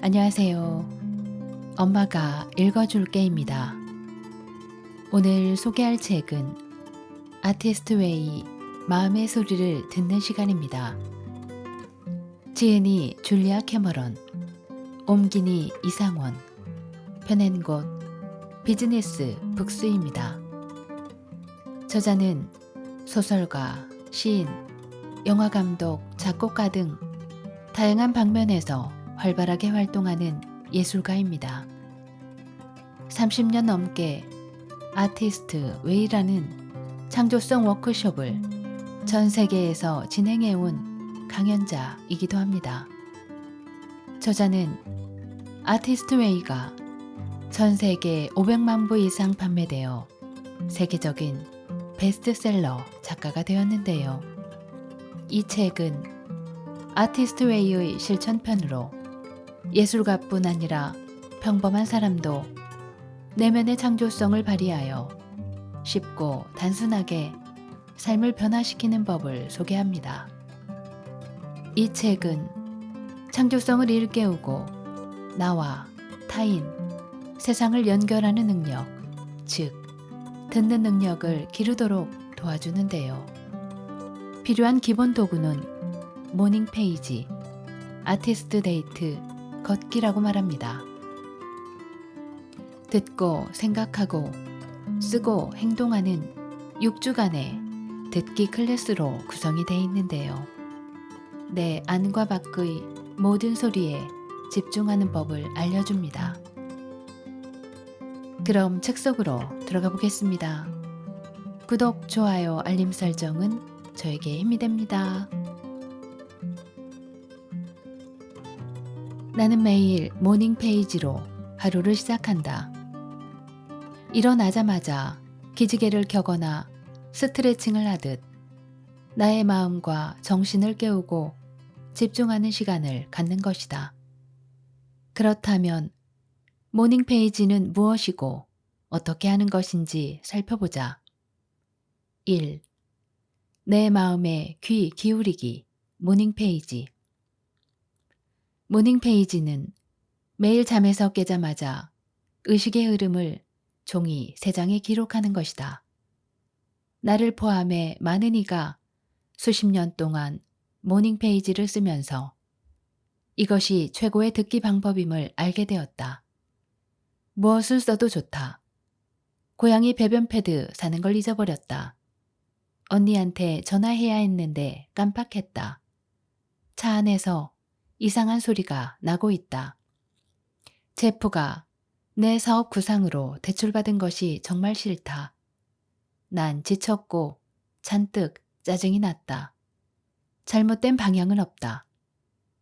안녕하세요. 엄마가 읽어줄게입니다. 오늘 소개할 책은 아티스트 웨이 마음의 소리를 듣는 시간입니다. 지은이 줄리아 캐머런, 옮기니 이상원, 펴낸 곳 비즈니스 북스입니다. 저자는 소설가, 시인, 영화감독, 작곡가 등 다양한 방면에서 활발하게 활동하는 예술가입니다. 30년 넘게 아티스트 웨이라는 창조성 워크숍을 전 세계에서 진행해온 강연자이기도 합니다. 저자는 아티스트 웨이가 전 세계 500만 부 이상 판매되어 세계적인 베스트셀러 작가가 되었는데요. 이 책은 아티스트 웨이의 실천편으로 예술가뿐 아니라 평범한 사람도 내면의 창조성을 발휘하여 쉽고 단순하게 삶을 변화시키는 법을 소개합니다. 이 책은 창조성을 일깨우고 나와 타인, 세상을 연결하는 능력, 즉 듣는 능력을 기르도록 도와주는데요. 필요한 기본 도구는 모닝 페이지, 아티스트 데이트, 걷기라고 말합니다. 듣고 생각하고 쓰고 행동하는 6주간의 듣기 클래스로 구성이 되어 있는데요. 내 안과 밖의 모든 소리에 집중하는 법을 알려줍니다. 그럼 책 속으로 들어가 보겠습니다. 구독, 좋아요, 알림 설정은 저에게 힘이 됩니다. 나는 매일 모닝 페이지로 하루를 시작한다. 일어나자마자 기지개를 켜거나 스트레칭을 하듯 나의 마음과 정신을 깨우고 집중하는 시간을 갖는 것이다. 그렇다면 모닝 페이지는 무엇이고 어떻게 하는 것인지 살펴보자. 1. 내 마음에 귀 기울이기 모닝 페이지. 모닝 페이지는 매일 잠에서 깨자마자 의식의 흐름을 종이 3장에 기록하는 것이다. 나를 포함해 많은 이가 수십 년 동안 모닝 페이지를 쓰면서 이것이 최고의 듣기 방법임을 알게 되었다. 무엇을 써도 좋다. 고양이 배변 패드 사는 걸 잊어버렸다. 언니한테 전화해야 했는데 깜빡했다. 차 안에서 이상한 소리가 나고 있다. 제프가 내 사업 구상으로 대출받은 것이 정말 싫다. 난 지쳤고 잔뜩 짜증이 났다. 잘못된 방향은 없다.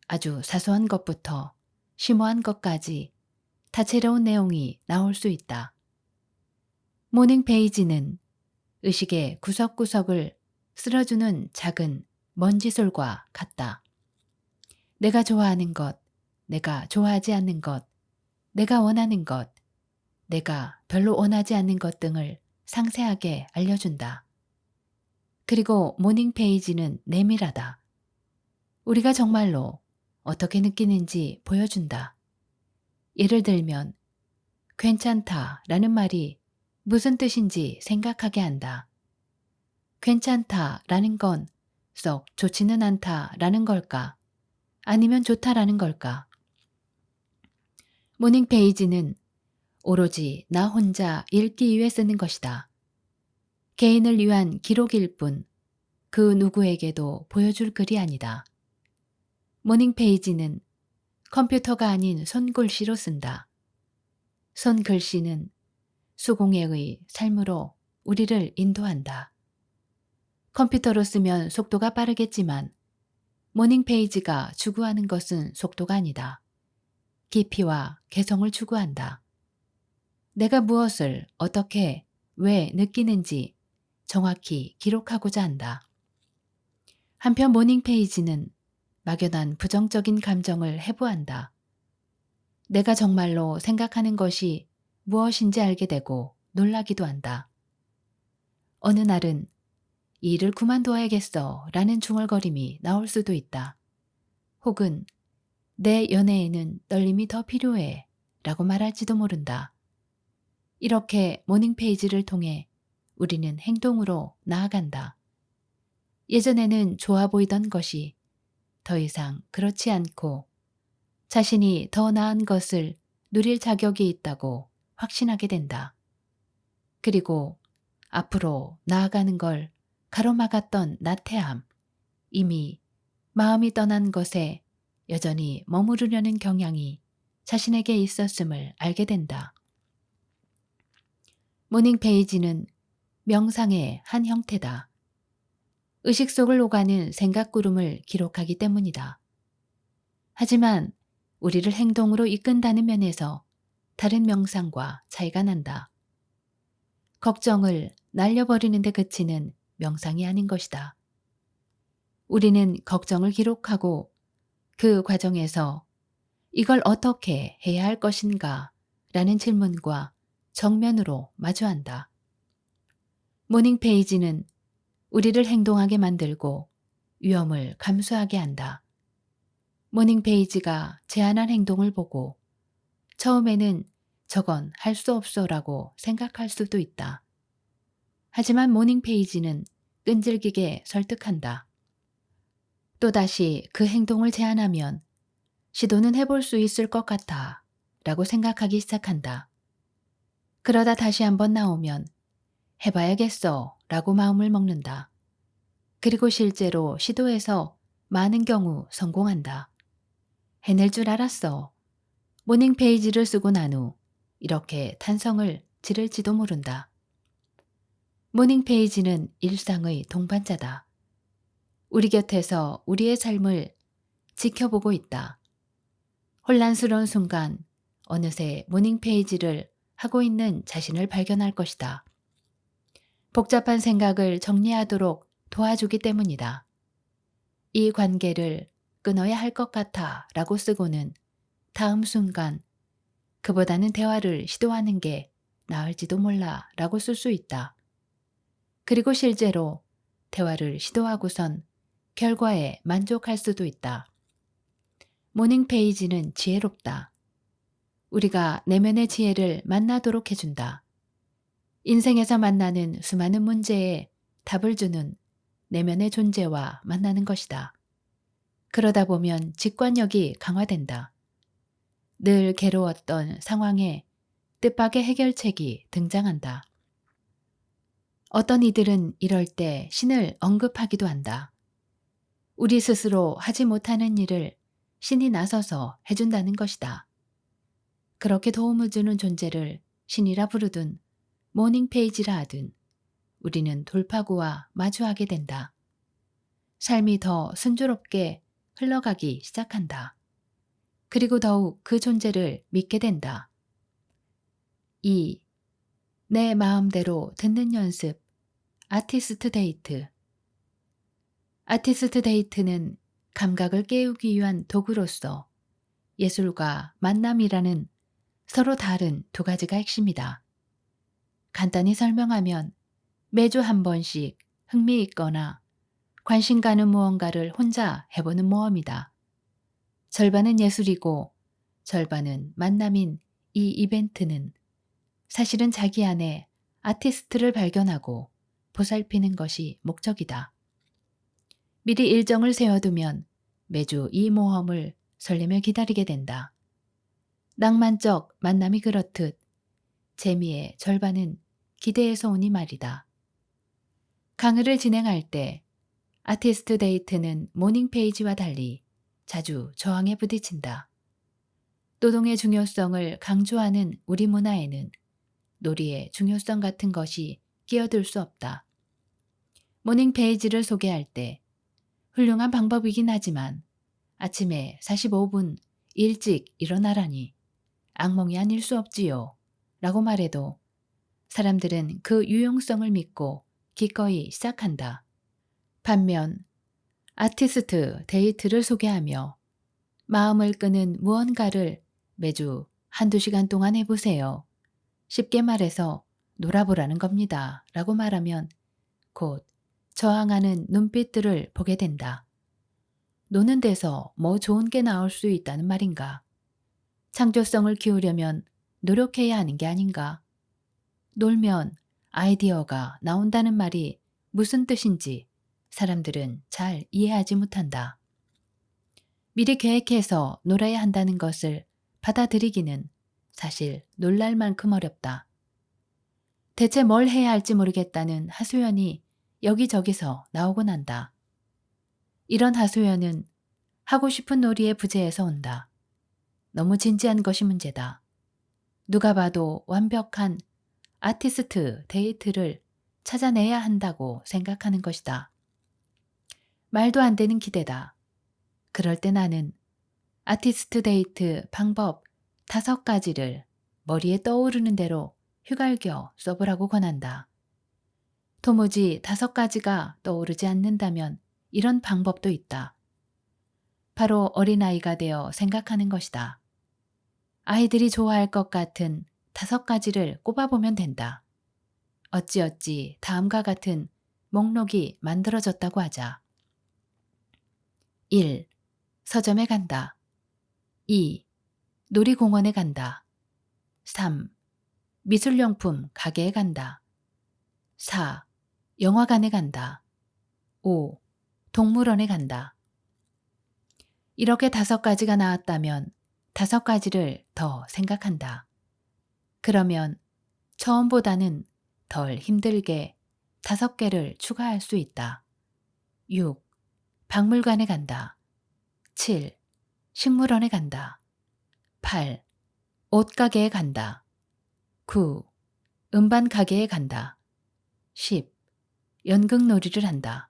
아주 사소한 것부터 심오한 것까지 다채로운 내용이 나올 수 있다. 모닝 페이지는 의식의 구석구석을 쓸어주는 작은 먼지솔과 같다. 내가 좋아하는 것, 내가 좋아하지 않는 것, 내가 원하는 것, 내가 별로 원하지 않는 것 등을 상세하게 알려준다. 그리고 모닝 페이지는 내밀하다. 우리가 정말로 어떻게 느끼는지 보여준다. 예를 들면 괜찮다 라는 말이 무슨 뜻인지 생각하게 한다. 괜찮다 라는 건 썩 좋지는 않다 라는 걸까? 아니면 좋다라는 걸까? 모닝 페이지는 오로지 나 혼자 읽기 위해 쓰는 것이다. 개인을 위한 기록일 뿐 그 누구에게도 보여줄 글이 아니다. 모닝 페이지는 컴퓨터가 아닌 손글씨로 쓴다. 손글씨는 수공예의 삶으로 우리를 인도한다. 컴퓨터로 쓰면 속도가 빠르겠지만 모닝 페이지가 추구하는 것은 속도가 아니다. 깊이와 개성을 추구한다. 내가 무엇을 어떻게 왜 느끼는지 정확히 기록하고자 한다. 한편 모닝 페이지는 막연한 부정적인 감정을 해부한다. 내가 정말로 생각하는 것이 무엇인지 알게 되고 놀라기도 한다. 어느 날은 이 일을 그만둬야겠어 라는 중얼거림이 나올 수도 있다. 혹은 내 연애에는 떨림이 더 필요해 라고 말할지도 모른다. 이렇게 모닝 페이지를 통해 우리는 행동으로 나아간다. 예전에는 좋아 보이던 것이 더 이상 그렇지 않고 자신이 더 나은 것을 누릴 자격이 있다고 확신하게 된다. 그리고 앞으로 나아가는 걸 가로막았던 나태함, 이미 마음이 떠난 것에 여전히 머무르려는 경향이 자신에게 있었음을 알게 된다. 모닝 페이지는 명상의 한 형태다. 의식 속을 오가는 생각 구름을 기록하기 때문이다. 하지만 우리를 행동으로 이끈다는 면에서 다른 명상과 차이가 난다. 걱정을 날려버리는 데 그치는 명상이 아닌 것이다. 우리는 걱정을 기록하고 그 과정에서 이걸 어떻게 해야 할 것인가 라는 질문과 정면으로 마주한다. 모닝 페이지는 우리를 행동하게 만들고 위험을 감수하게 한다. 모닝 페이지가 제안한 행동을 보고 처음에는 저건 할 수 없어라고 생각할 수도 있다. 하지만 모닝 페이지는 끈질기게 설득한다. 또다시 그 행동을 제안하면 시도는 해볼 수 있을 것 같아 라고 생각하기 시작한다. 그러다 다시 한번 나오면 해봐야겠어 라고 마음을 먹는다. 그리고 실제로 시도해서 많은 경우 성공한다. 해낼 줄 알았어. 모닝 페이지를 쓰고 난 후 이렇게 탄성을 지를지도 모른다. 모닝 페이지는 일상의 동반자다. 우리 곁에서 우리의 삶을 지켜보고 있다. 혼란스러운 순간 어느새 모닝 페이지를 하고 있는 자신을 발견할 것이다. 복잡한 생각을 정리하도록 도와주기 때문이다. 이 관계를 끊어야 할 것 같아 라고 쓰고는 다음 순간 그보다는 대화를 시도하는 게 나을지도 몰라 라고 쓸 수 있다. 그리고 실제로 대화를 시도하고선 결과에 만족할 수도 있다. 모닝 페이지는 지혜롭다. 우리가 내면의 지혜를 만나도록 해준다. 인생에서 만나는 수많은 문제에 답을 주는 내면의 존재와 만나는 것이다. 그러다 보면 직관력이 강화된다. 늘 괴로웠던 상황에 뜻밖의 해결책이 등장한다. 어떤 이들은 이럴 때 신을 언급하기도 한다. 우리 스스로 하지 못하는 일을 신이 나서서 해준다는 것이다. 그렇게 도움을 주는 존재를 신이라 부르든 모닝 페이지라 하든 우리는 돌파구와 마주하게 된다. 삶이 더 순조롭게 흘러가기 시작한다. 그리고 더욱 그 존재를 믿게 된다. 2. 내 마음대로 듣는 연습, 아티스트 데이트. 아티스트 데이트는 감각을 깨우기 위한 도구로서 예술과 만남이라는 서로 다른 두 가지가 핵심이다. 간단히 설명하면 매주 한 번씩 흥미있거나 관심 가는 무언가를 혼자 해보는 모험이다. 절반은 예술이고 절반은 만남인 이 이벤트는 사실은 자기 안에 아티스트를 발견하고 보살피는 것이 목적이다. 미리 일정을 세워두면 매주 이 모험을 설레며 기다리게 된다. 낭만적 만남이 그렇듯 재미의 절반은 기대에서 오니 말이다. 강의를 진행할 때 아티스트 데이트는 모닝 페이지와 달리 자주 저항에 부딪힌다. 노동의 중요성을 강조하는 우리 문화에는 놀이의 중요성 같은 것이 끼어들 수 없다. 모닝 페이지를 소개할 때 훌륭한 방법이긴 하지만 아침에 45분 일찍 일어나라니 악몽이 아닐 수 없지요 라고 말해도 사람들은 그 유용성을 믿고 기꺼이 시작한다. 반면 아티스트 데이트를 소개하며 마음을 끄는 무언가를 매주 한두 시간 동안 해보세요. 쉽게 말해서 놀아보라는 겁니다. 라고 말하면 곧 저항하는 눈빛들을 보게 된다. 노는 데서 뭐 좋은 게 나올 수 있다는 말인가? 창조성을 키우려면 노력해야 하는 게 아닌가? 놀면 아이디어가 나온다는 말이 무슨 뜻인지 사람들은 잘 이해하지 못한다. 미리 계획해서 놀아야 한다는 것을 받아들이기는 사실 놀랄 만큼 어렵다. 대체 뭘 해야 할지 모르겠다는 하소연이 여기저기서 나오곤 한다. 이런 하소연은 하고 싶은 놀이의 부재에서 온다. 너무 진지한 것이 문제다. 누가 봐도 완벽한 아티스트 데이트를 찾아내야 한다고 생각하는 것이다. 말도 안 되는 기대다. 그럴 때 나는 아티스트 데이트 방법 5가지를 머리에 떠오르는 대로 휘갈겨 써보라고 권한다. 도무지 5가지가 떠오르지 않는다면 이런 방법도 있다. 바로 어린아이가 되어 생각하는 것이다. 아이들이 좋아할 것 같은 5가지를 꼽아보면 된다. 어찌어찌 다음과 같은 목록이 만들어졌다고 하자. 1. 서점에 간다. 2. 놀이공원에 간다. 3. 미술용품 가게에 간다. 4. 영화관에 간다. 5. 동물원에 간다. 이렇게 5가지가 나왔다면 5가지를 더 생각한다. 그러면 처음보다는 덜 힘들게 5개를 추가할 수 있다. 6. 박물관에 간다. 7. 식물원에 간다. 8. 옷가게에 간다. 9. 음반 가게에 간다. 10. 연극놀이를 한다.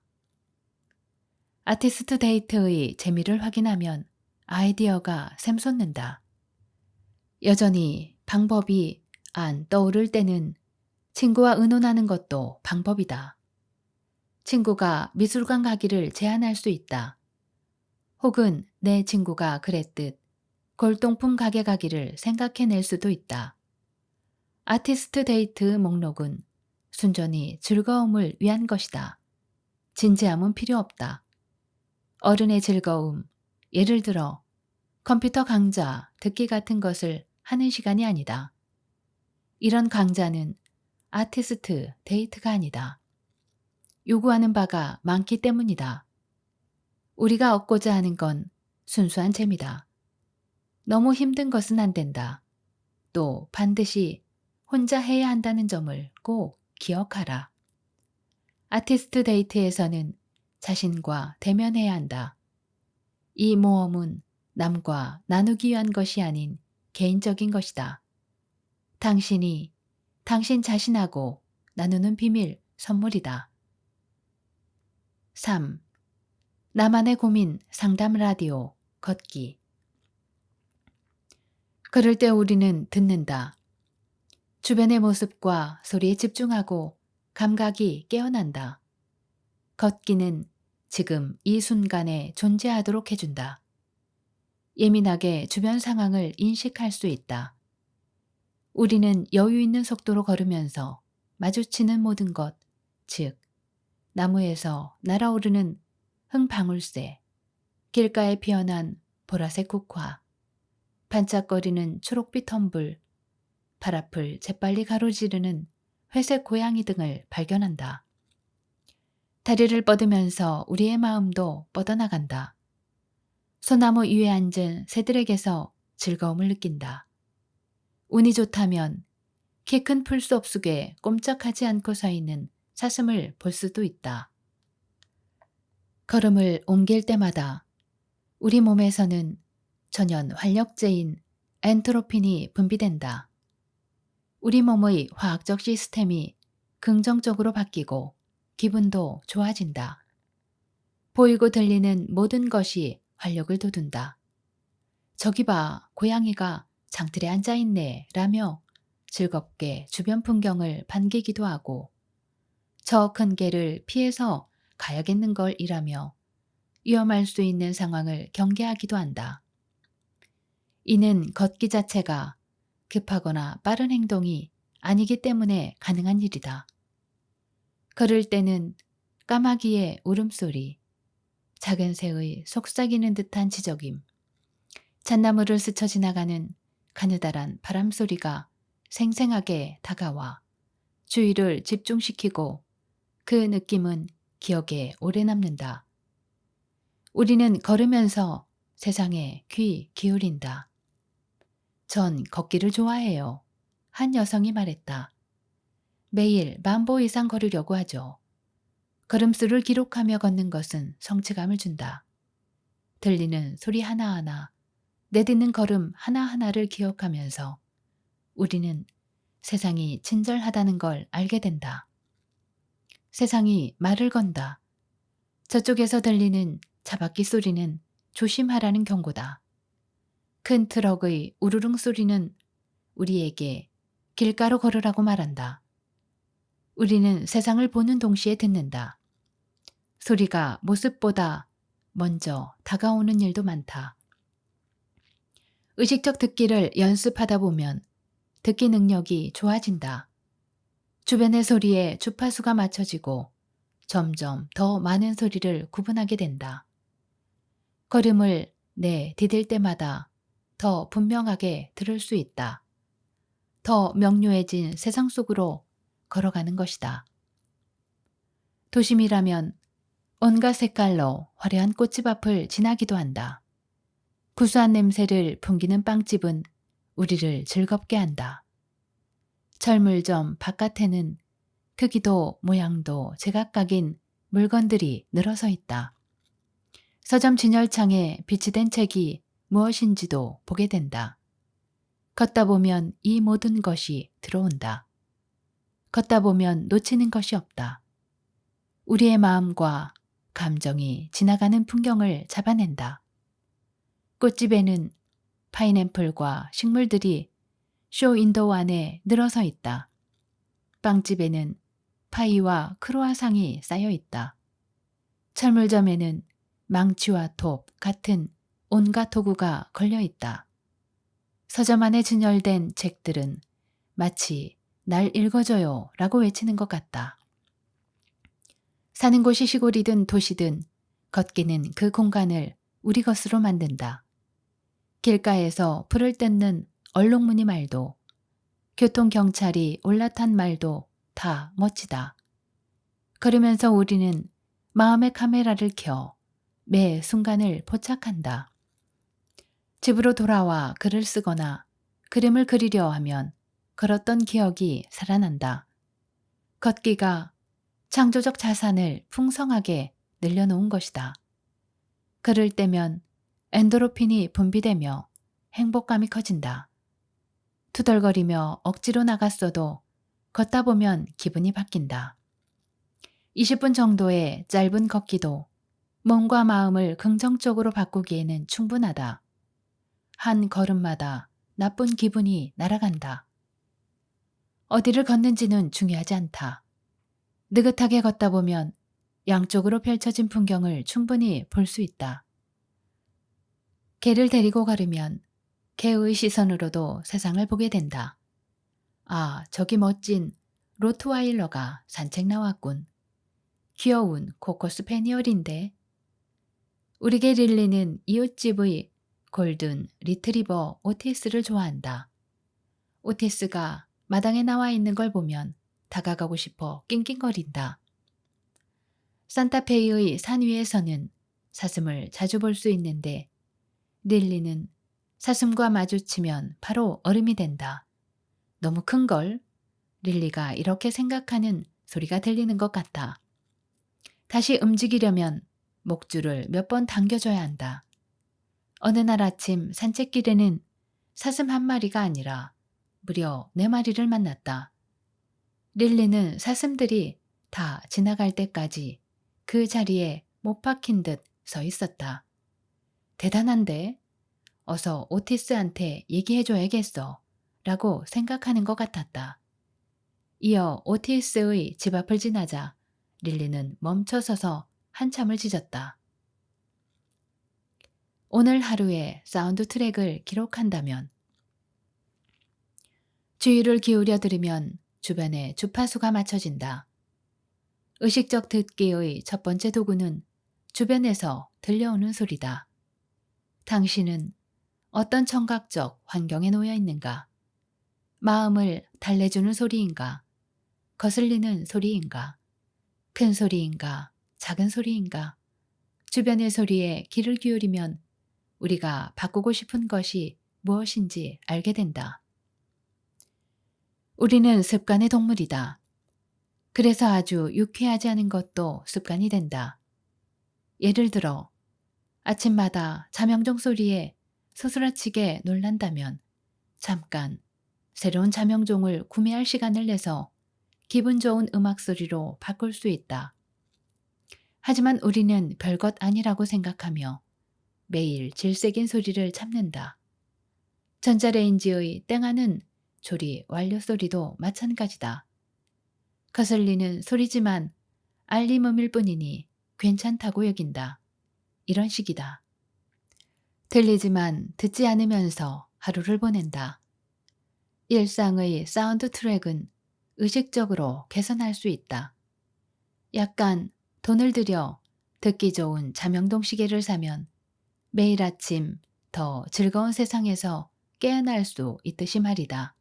아티스트 데이트의 재미를 확인하면 아이디어가 샘솟는다. 여전히 방법이 안 떠오를 때는 친구와 의논하는 것도 방법이다. 친구가 미술관 가기를 제안할 수 있다. 혹은 내 친구가 그랬듯 골동품 가게 가기를 생각해낼 수도 있다. 아티스트 데이트 목록은 순전히 즐거움을 위한 것이다. 진지함은 필요 없다. 어른의 즐거움, 예를 들어 컴퓨터 강좌 듣기 같은 것을 하는 시간이 아니다. 이런 강좌는 아티스트 데이트가 아니다. 요구하는 바가 많기 때문이다. 우리가 얻고자 하는 건 순수한 재미다. 너무 힘든 것은 안 된다. 또 반드시 혼자 해야 한다는 점을 꼭 기억하라. 아티스트 데이트에서는 자신과 대면해야 한다. 이 모험은 남과 나누기 위한 것이 아닌 개인적인 것이다. 당신이 당신 자신하고 나누는 비밀 선물이다. 3. 나만의 고민 상담 라디오 걷기. 그럴 때 우리는 듣는다. 주변의 모습과 소리에 집중하고 감각이 깨어난다. 걷기는 지금 이 순간에 존재하도록 해준다. 예민하게 주변 상황을 인식할 수 있다. 우리는 여유 있는 속도로 걸으면서 마주치는 모든 것, 즉 나무에서 날아오르는 흥방울새, 길가에 피어난 보라색 국화, 반짝거리는 초록빛 텀불, 발 앞을 재빨리 가로지르는 회색 고양이 등을 발견한다. 다리를 뻗으면서 우리의 마음도 뻗어나간다. 소나무 위에 앉은 새들에게서 즐거움을 느낀다. 운이 좋다면 키 큰 풀숲 속에 꼼짝하지 않고 서 있는 사슴을 볼 수도 있다. 걸음을 옮길 때마다 우리 몸에서는 전연 활력제인 엔트로핀이 분비된다. 우리 몸의 화학적 시스템이 긍정적으로 바뀌고 기분도 좋아진다. 보이고 들리는 모든 것이 활력을 돋운다. 저기 봐, 고양이가 장틀에 앉아있네 라며 즐겁게 주변 풍경을 반기기도 하고 저 큰 개를 피해서 가야겠는걸 이라며 위험할 수 있는 상황을 경계하기도 한다. 이는 걷기 자체가 급하거나 빠른 행동이 아니기 때문에 가능한 일이다. 걸을 때는 까마귀의 울음소리, 작은 새의 속삭이는 듯한 지저김, 잣나무를 스쳐 지나가는 가느다란 바람 소리가 생생하게 다가와 주의를 집중시키고 그 느낌은 기억에 오래 남는다. 우리는 걸으면서 세상에 귀 기울인다. 전 걷기를 좋아해요. 한 여성이 말했다. 매일 10,000보 이상 걸으려고 하죠. 걸음수를 기록하며 걷는 것은 성취감을 준다. 들리는 소리 하나하나, 내딛는 걸음 하나하나를 기억하면서 우리는 세상이 친절하다는 걸 알게 된다. 세상이 말을 건다. 저쪽에서 들리는 차바퀴 소리는 조심하라는 경고다. 큰 트럭의 우르릉 소리는 우리에게 길가로 걸으라고 말한다. 우리는 세상을 보는 동시에 듣는다. 소리가 모습보다 먼저 다가오는 일도 많다. 의식적 듣기를 연습하다 보면 듣기 능력이 좋아진다. 주변의 소리에 주파수가 맞춰지고 점점 더 많은 소리를 구분하게 된다. 걸음을 디딜 때마다 더 분명하게 들을 수 있다. 더 명료해진 세상 속으로 걸어가는 것이다. 도심이라면 온갖 색깔로 화려한 꽃집 앞을 지나기도 한다. 구수한 냄새를 풍기는 빵집은 우리를 즐겁게 한다. 철물점 바깥에는 크기도 모양도 제각각인 물건들이 늘어서 있다. 서점 진열창에 비치된 책이 무엇인지도 보게 된다. 걷다 보면 이 모든 것이 들어온다. 걷다 보면 놓치는 것이 없다. 우리의 마음과 감정이 지나가는 풍경을 잡아낸다. 꽃집에는 파인애플과 식물들이 쇼윈도우 안에 늘어서 있다. 빵집에는 파이와 크로아상이 쌓여 있다. 철물점에는 망치와 톱 같은 온갖 도구가 걸려 있다. 서점 안에 진열된 책들은 마치 날 읽어줘요 라고 외치는 것 같다. 사는 곳이 시골이든 도시든 걷기는 그 공간을 우리 것으로 만든다. 길가에서 풀을 뜯는 얼룩무늬 말도, 교통경찰이 올라탄 말도 다 멋지다. 걸으면서 우리는 마음의 카메라를 켜 매 순간을 포착한다. 집으로 돌아와 글을 쓰거나 그림을 그리려 하면 걸었던 기억이 살아난다. 걷기가 창조적 자산을 풍성하게 늘려놓은 것이다. 걸을 때면 엔도르핀이 분비되며 행복감이 커진다. 투덜거리며 억지로 나갔어도 걷다 보면 기분이 바뀐다. 20분 정도의 짧은 걷기도 몸과 마음을 긍정적으로 바꾸기에는 충분하다. 한 걸음마다 나쁜 기분이 날아간다. 어디를 걷는지는 중요하지 않다. 느긋하게 걷다 보면 양쪽으로 펼쳐진 풍경을 충분히 볼 수 있다. 개를 데리고 걸으면 개의 시선으로도 세상을 보게 된다. 아, 저기 멋진 로트와일러가 산책 나왔군. 귀여운 코코 스패니얼인데. 우리 개 릴리는 이웃집의 골든 리트리버 오티스를 좋아한다. 오티스가 마당에 나와 있는 걸 보면 다가가고 싶어 낑낑거린다. 산타페이의 산 위에서는 사슴을 자주 볼 수 있는데 릴리는 사슴과 마주치면 바로 얼음이 된다. 너무 큰걸? 릴리가 이렇게 생각하는 소리가 들리는 것 같다. 다시 움직이려면 목줄을 몇 번 당겨줘야 한다. 어느 날 아침 산책길에는 사슴 한 마리가 아니라 무려 4마리를 만났다. 릴리는 사슴들이 다 지나갈 때까지 그 자리에 못 박힌 듯 서 있었다. 대단한데? 어서 오티스한테 얘기해줘야겠어 라고 생각하는 것 같았다. 이어 오티스의 집 앞을 지나자 릴리는 멈춰서서 한참을 지졌다. 오늘 하루의 사운드 트랙을 기록한다면 주의를 기울여 들으면 주변에 주파수가 맞춰진다. 의식적 듣기의 첫 번째 도구는 주변에서 들려오는 소리다. 당신은 어떤 청각적 환경에 놓여 있는가? 마음을 달래주는 소리인가? 거슬리는 소리인가? 큰 소리인가? 작은 소리인가? 주변의 소리에 귀를 기울이면 우리가 바꾸고 싶은 것이 무엇인지 알게 된다. 우리는 습관의 동물이다. 그래서 아주 유쾌하지 않은 것도 습관이 된다. 예를 들어 아침마다 자명종 소리에 소스라치게 놀란다면 잠깐 새로운 자명종을 구매할 시간을 내서 기분 좋은 음악 소리로 바꿀 수 있다. 하지만 우리는 별것 아니라고 생각하며 매일 질색인 소리를 참는다. 전자레인지의 땡하는 조리 완료 소리도 마찬가지다. 거슬리는 소리지만 알림음일 뿐이니 괜찮다고 여긴다. 이런 식이다. 들리지만 듣지 않으면서 하루를 보낸다. 일상의 사운드 트랙은 의식적으로 개선할 수 있다. 약간 돈을 들여 듣기 좋은 자명동 시계를 사면 매일 아침 더 즐거운 세상에서 깨어날 수 있듯이 말이다.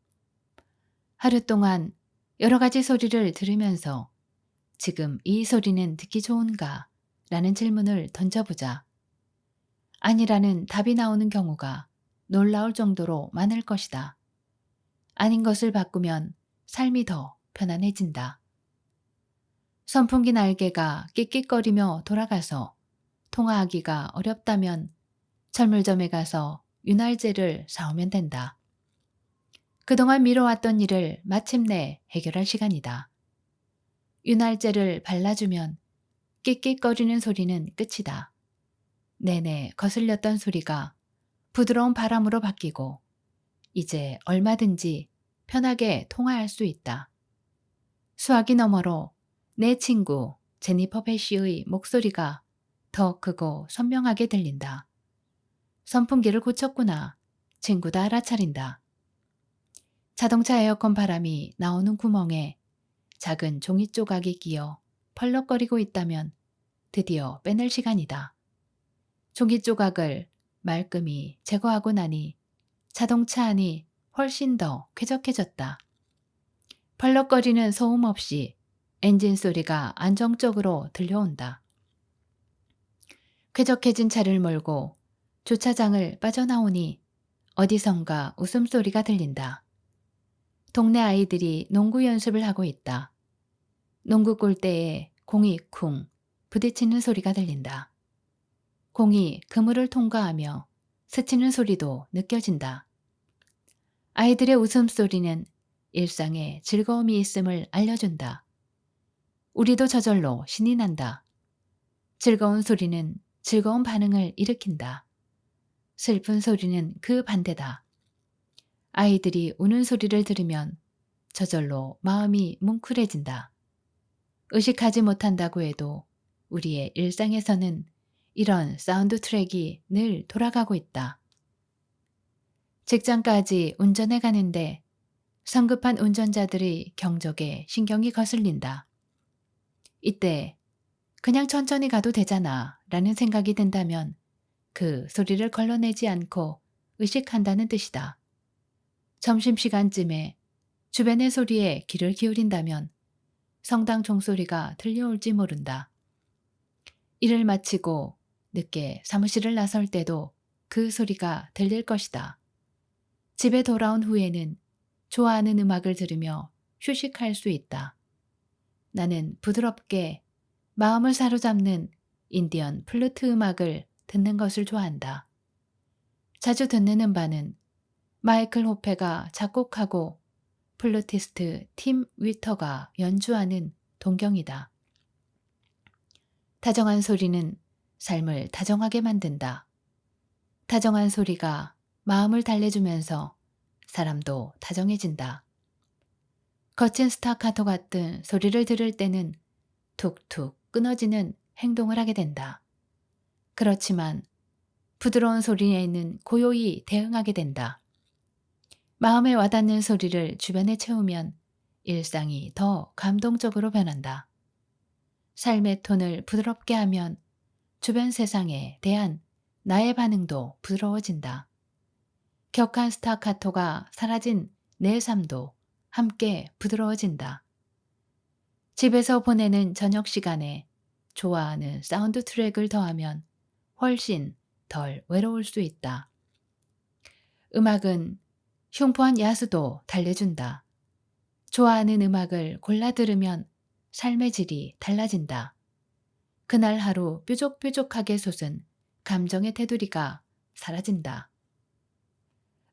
하루 동안 여러 가지 소리를 들으면서 지금 이 소리는 듣기 좋은가? 라는 질문을 던져보자. 아니라는 답이 나오는 경우가 놀라울 정도로 많을 것이다. 아닌 것을 바꾸면 삶이 더 편안해진다. 선풍기 날개가 끽끽거리며 돌아가서 통화하기가 어렵다면 철물점에 가서 윤활제를 사오면 된다. 그동안 미뤄왔던 일을 마침내 해결할 시간이다. 윤활제를 발라주면 끽끽거리는 소리는 끝이다. 내내 거슬렸던 소리가 부드러운 바람으로 바뀌고 이제 얼마든지 편하게 통화할 수 있다. 수화기 너머로 내 친구 제니퍼 배시의 목소리가 더 크고 선명하게 들린다. 선풍기를 고쳤구나. 친구도 알아차린다. 자동차 에어컨 바람이 나오는 구멍에 작은 종이 조각이 끼어 펄럭거리고 있다면 드디어 빼낼 시간이다. 종이 조각을 말끔히 제거하고 나니 자동차 안이 훨씬 더 쾌적해졌다. 펄럭거리는 소음 없이 엔진 소리가 안정적으로 들려온다. 쾌적해진 차를 몰고 주차장을 빠져나오니 어디선가 웃음소리가 들린다. 동네 아이들이 농구 연습을 하고 있다. 농구 골대에 공이 쿵 부딪히는 소리가 들린다. 공이 그물을 통과하며 스치는 소리도 느껴진다. 아이들의 웃음소리는 일상에 즐거움이 있음을 알려준다. 우리도 저절로 신이 난다. 즐거운 소리는 즐거운 반응을 일으킨다. 슬픈 소리는 그 반대다. 아이들이 우는 소리를 들으면 저절로 마음이 뭉클해진다. 의식하지 못한다고 해도 우리의 일상에서는 이런 사운드 트랙이 늘 돌아가고 있다. 직장까지 운전해 가는데 성급한 운전자들의 경적에 신경이 거슬린다. 이때 그냥 천천히 가도 되잖아 라는 생각이 든다면 그 소리를 걸러내지 않고 의식한다는 뜻이다. 점심시간쯤에 주변의 소리에 귀를 기울인다면 성당 종소리가 들려올지 모른다. 일을 마치고 늦게 사무실을 나설 때도 그 소리가 들릴 것이다. 집에 돌아온 후에는 좋아하는 음악을 들으며 휴식할 수 있다. 나는 부드럽게 마음을 사로잡는 인디언 플루트 음악을 듣는 것을 좋아한다. 자주 듣는 음반은 마이클 호페가 작곡하고 플루티스트 팀 위터가 연주하는 동경이다. 다정한 소리는 삶을 다정하게 만든다. 다정한 소리가 마음을 달래주면서 사람도 다정해진다. 거친 스타카토 같은 소리를 들을 때는 툭툭 끊어지는 행동을 하게 된다. 그렇지만 부드러운 소리에는 고요히 대응하게 된다. 마음에 와닿는 소리를 주변에 채우면 일상이 더 감동적으로 변한다. 삶의 톤을 부드럽게 하면 주변 세상에 대한 나의 반응도 부드러워진다. 격한 스타카토가 사라진 내 삶도 함께 부드러워진다. 집에서 보내는 저녁 시간에 좋아하는 사운드 트랙을 더하면 훨씬 덜 외로울 수 있다. 음악은 흉포한 야수도 달래준다. 좋아하는 음악을 골라 들으면 삶의 질이 달라진다. 그날 하루 뾰족뾰족하게 솟은 감정의 테두리가 사라진다.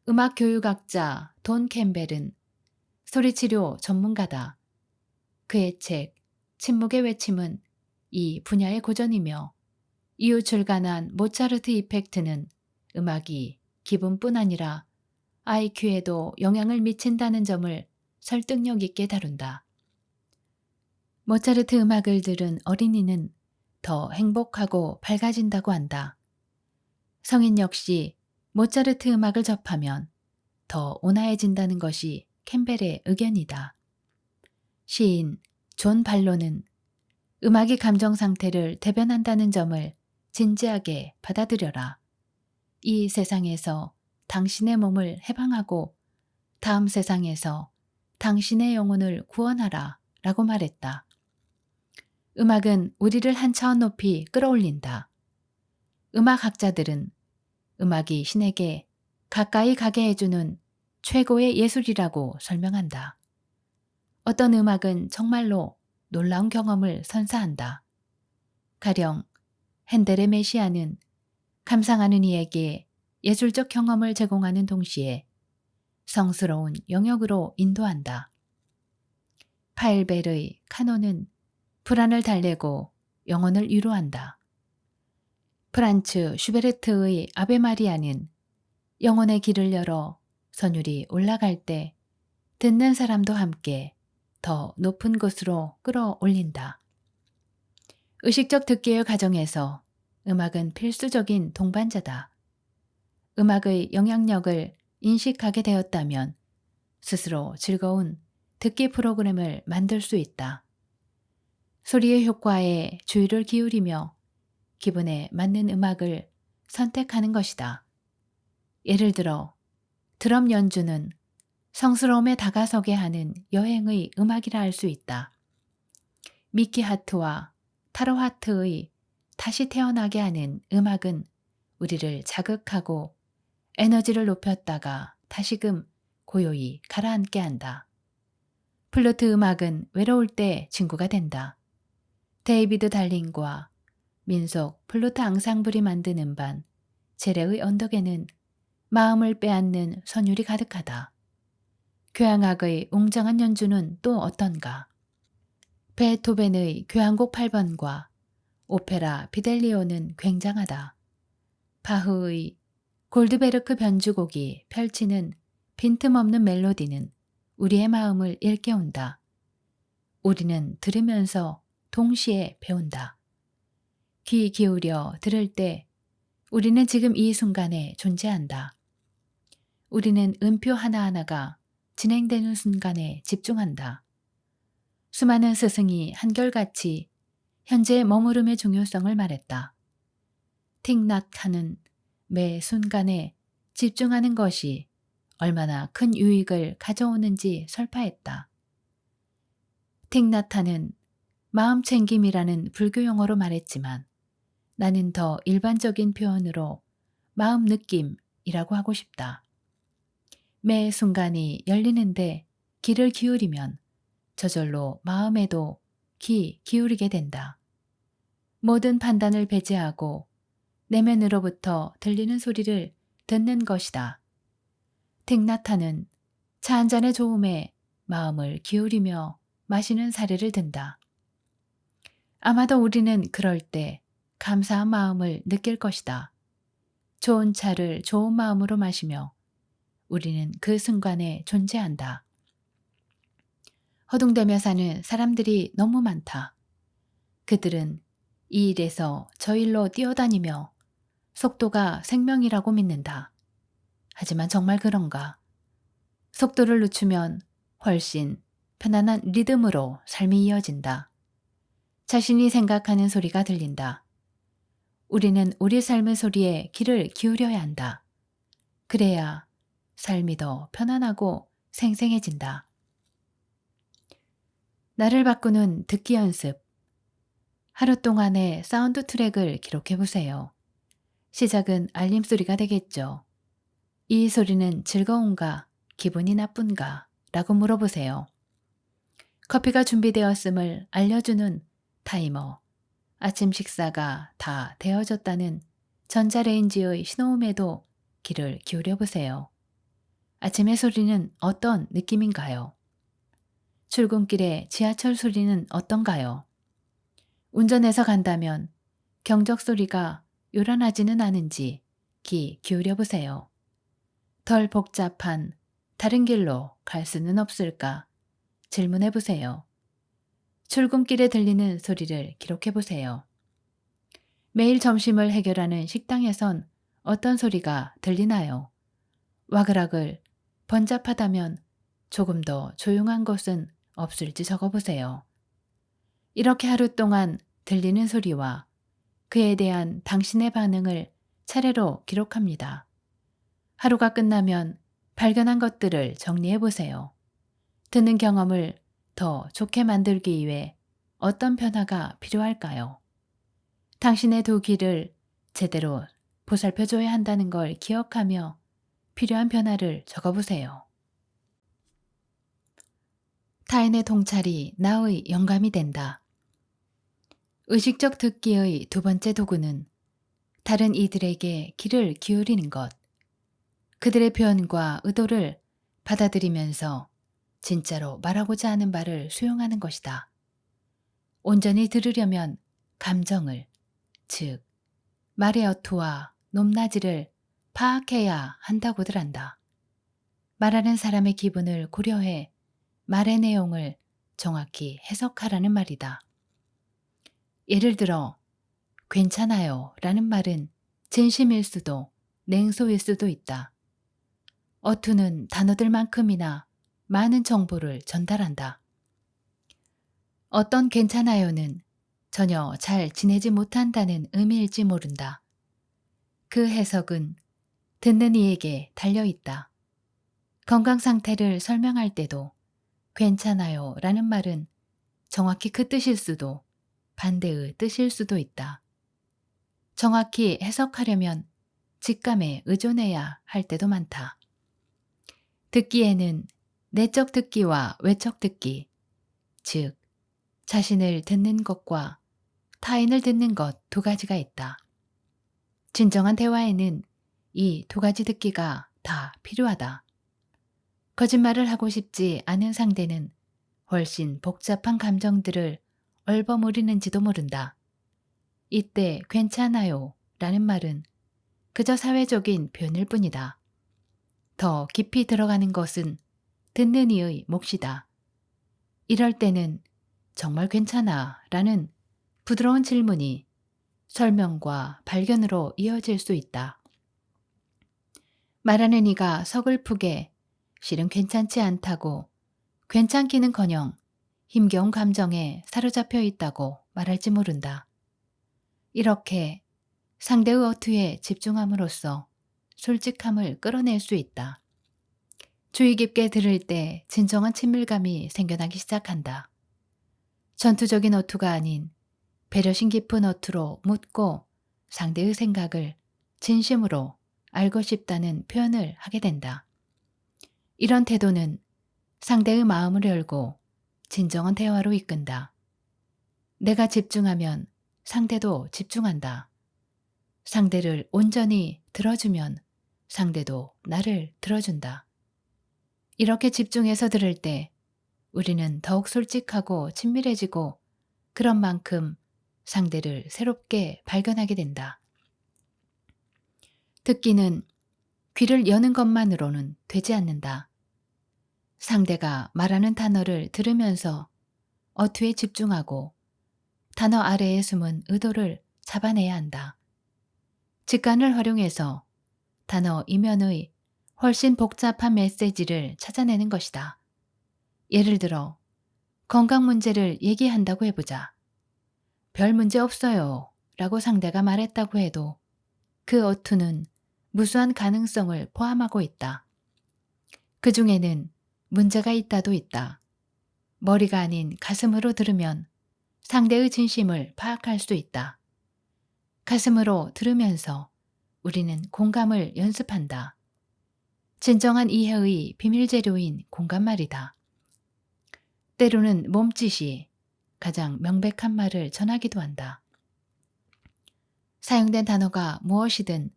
음악 교육학자 돈 캠벨은 소리치료 전문가다. 그의 책 침묵의 외침은 이 분야의 고전이며 이유출간한 모차르트 이펙트는 음악이 기분뿐 아니라 IQ에도 영향을 미친다는 점을 설득력 있게 다룬다. 모차르트 음악을 들은 어린이는 더 행복하고 밝아진다고 한다. 성인 역시 모차르트 음악을 접하면 더 온화해진다는 것이 캠벨의 의견이다. 시인 존 발로는 음악이 감정 상태를 대변한다는 점을 진지하게 받아들여라. 이 세상에서 당신의 몸을 해방하고 다음 세상에서 당신의 영혼을 구원하라 라고 말했다. 음악은 우리를 한 차원 높이 끌어올린다. 음악학자들은 음악이 신에게 가까이 가게 해주는 최고의 예술이라고 설명한다. 어떤 음악은 정말로 놀라운 경험을 선사한다. 가령 핸델의 메시아는 감상하는 이에게 예술적 경험을 제공하는 동시에 성스러운 영역으로 인도한다. 파일벨의 카논은 불안을 달래고 영혼을 위로한다. 프란츠 슈베르트의 아베 마리아는 영혼의 길을 열어 선율이 올라갈 때 듣는 사람도 함께 더 높은 곳으로 끌어올린다. 의식적 듣기의 과정에서 음악은 필수적인 동반자다. 음악의 영향력을 인식하게 되었다면 스스로 즐거운 듣기 프로그램을 만들 수 있다. 소리의 효과에 주의를 기울이며 기분에 맞는 음악을 선택하는 것이다. 예를 들어 드럼 연주는 성스러움에 다가서게 하는 여행의 음악이라 할 수 있다. 미키 하트와 타로 하트의 다시 태어나게 하는 음악은 우리를 자극하고 에너지를 높였다가 다시금 고요히 가라앉게 한다. 플루트 음악은 외로울 때 친구가 된다. 데이비드 달링과 민속 플루트 앙상블이 만든 음반 제레의 언덕에는 마음을 빼앗는 선율이 가득하다. 교향악의 웅장한 연주는 또 어떤가? 베토벤의 교향곡 8번과 오페라 비델리오는 굉장하다. 바흐의 골드베르크 변주곡이 펼치는 빈틈없는 멜로디는 우리의 마음을 일깨운다. 우리는 들으면서 동시에 배운다. 귀 기울여 들을 때 우리는 지금 이 순간에 존재한다. 우리는 음표 하나하나가 진행되는 순간에 집중한다. 수많은 스승이 한결같이 현재의 머무름의 중요성을 말했다. 틱낫카는 매 순간에 집중하는 것이 얼마나 큰 유익을 가져오는지 설파했다. 틱나타는 마음챙김이라는 불교 용어로 말했지만 나는 더 일반적인 표현으로 마음 느낌이라고 하고 싶다. 매 순간이 열리는데 귀를 기울이면 저절로 마음에도 귀 기울이게 된다. 모든 판단을 배제하고 내면으로부터 들리는 소리를 듣는 것이다. 틱나타는 차 한 잔의 좋음에 마음을 기울이며 마시는 사례를 든다. 아마도 우리는 그럴 때 감사한 마음을 느낄 것이다. 좋은 차를 좋은 마음으로 마시며 우리는 그 순간에 존재한다. 허둥대며 사는 사람들이 너무 많다. 그들은 이 일에서 저 일로 뛰어다니며 속도가 생명이라고 믿는다. 하지만 정말 그런가? 속도를 늦추면 훨씬 편안한 리듬으로 삶이 이어진다. 자신이 생각하는 소리가 들린다. 우리는 우리 삶의 소리에 귀를 기울여야 한다. 그래야 삶이 더 편안하고 생생해진다. 나를 바꾸는 듣기 연습. 하루 동안의 사운드 트랙을 기록해 보세요. 시작은 알림 소리가 되겠죠. 이 소리는 즐거운가, 기분이 나쁜가? 라고 물어보세요. 커피가 준비되었음을 알려주는 타이머, 아침 식사가 다 되어졌다는 전자레인지의 신호음에도 귀를 기울여 보세요. 아침의 소리는 어떤 느낌인가요? 출근길의 지하철 소리는 어떤가요? 운전해서 간다면 경적 소리가 요란하지는 않은지 귀 기울여 보세요. 덜 복잡한 다른 길로 갈 수는 없을까? 질문해 보세요. 출근길에 들리는 소리를 기록해 보세요. 매일 점심을 해결하는 식당에선 어떤 소리가 들리나요? 와글와글 번잡하다면 조금 더 조용한 곳은 없을지 적어보세요. 이렇게 하루 동안 들리는 소리와 그에 대한 당신의 반응을 차례로 기록합니다. 하루가 끝나면 발견한 것들을 정리해 보세요. 듣는 경험을 더 좋게 만들기 위해 어떤 변화가 필요할까요? 당신의 두 귀를 제대로 보살펴줘야 한다는 걸 기억하며 필요한 변화를 적어보세요. 타인의 통찰이 나의 영감이 된다. 의식적 듣기의 두 번째 도구는 다른 이들에게 귀를 기울이는 것, 그들의 표현과 의도를 받아들이면서 진짜로 말하고자 하는 말을 수용하는 것이다. 온전히 들으려면 감정을, 즉 말의 어투와 높낮이를 파악해야 한다고들 한다. 말하는 사람의 기분을 고려해 말의 내용을 정확히 해석하라는 말이다. 예를 들어 괜찮아요 라는 말은 진심일 수도 냉소일 수도 있다. 어투는 단어들만큼이나 많은 정보를 전달한다. 어떤 괜찮아요는 전혀 잘 지내지 못한다는 의미일지 모른다. 그 해석은 듣는 이에게 달려있다. 건강 상태를 설명할 때도 괜찮아요 라는 말은 정확히 그 뜻일 수도 반대의 뜻일 수도 있다. 정확히 해석하려면 직감에 의존해야 할 때도 많다. 듣기에는 내적 듣기와 외적 듣기, 즉 자신을 듣는 것과 타인을 듣는 것 두 가지가 있다. 진정한 대화에는 이 두 가지 듣기가 다 필요하다. 거짓말을 하고 싶지 않은 상대는 훨씬 복잡한 감정들을 얼버무리는지도 모른다. 이때 괜찮아요 라는 말은 그저 사회적인 표현일 뿐이다. 더 깊이 들어가는 것은 듣는 이의 몫이다. 이럴 때는 정말 괜찮아 라는 부드러운 질문이 설명과 발견으로 이어질 수 있다. 말하는 이가 서글프게 실은 괜찮지 않다고 괜찮기는커녕 힘겨운 감정에 사로잡혀 있다고 말할지 모른다. 이렇게 상대의 어투에 집중함으로써 솔직함을 끌어낼 수 있다. 주의 깊게 들을 때 진정한 친밀감이 생겨나기 시작한다. 전투적인 어투가 아닌 배려심 깊은 어투로 묻고 상대의 생각을 진심으로 알고 싶다는 표현을 하게 된다. 이런 태도는 상대의 마음을 열고 진정한 대화로 이끈다. 내가 집중하면 상대도 집중한다. 상대를 온전히 들어주면 상대도 나를 들어준다. 이렇게 집중해서 들을 때 우리는 더욱 솔직하고 친밀해지고 그런 만큼 상대를 새롭게 발견하게 된다. 듣기는 귀를 여는 것만으로는 되지 않는다. 상대가 말하는 단어를 들으면서 어투에 집중하고 단어 아래에 숨은 의도를 잡아내야 한다. 직관을 활용해서 단어 이면의 훨씬 복잡한 메시지를 찾아내는 것이다. 예를 들어 건강 문제를 얘기한다고 해보자. 별 문제 없어요 라고 상대가 말했다고 해도 그 어투는 무수한 가능성을 포함하고 있다. 그 중에는 문제가 있다도 있다. 머리가 아닌 가슴으로 들으면 상대의 진심을 파악할 수 있다. 가슴으로 들으면서 우리는 공감을 연습한다. 진정한 이해의 비밀 재료인 공감 말이다. 때로는 몸짓이 가장 명백한 말을 전하기도 한다. 사용된 단어가 무엇이든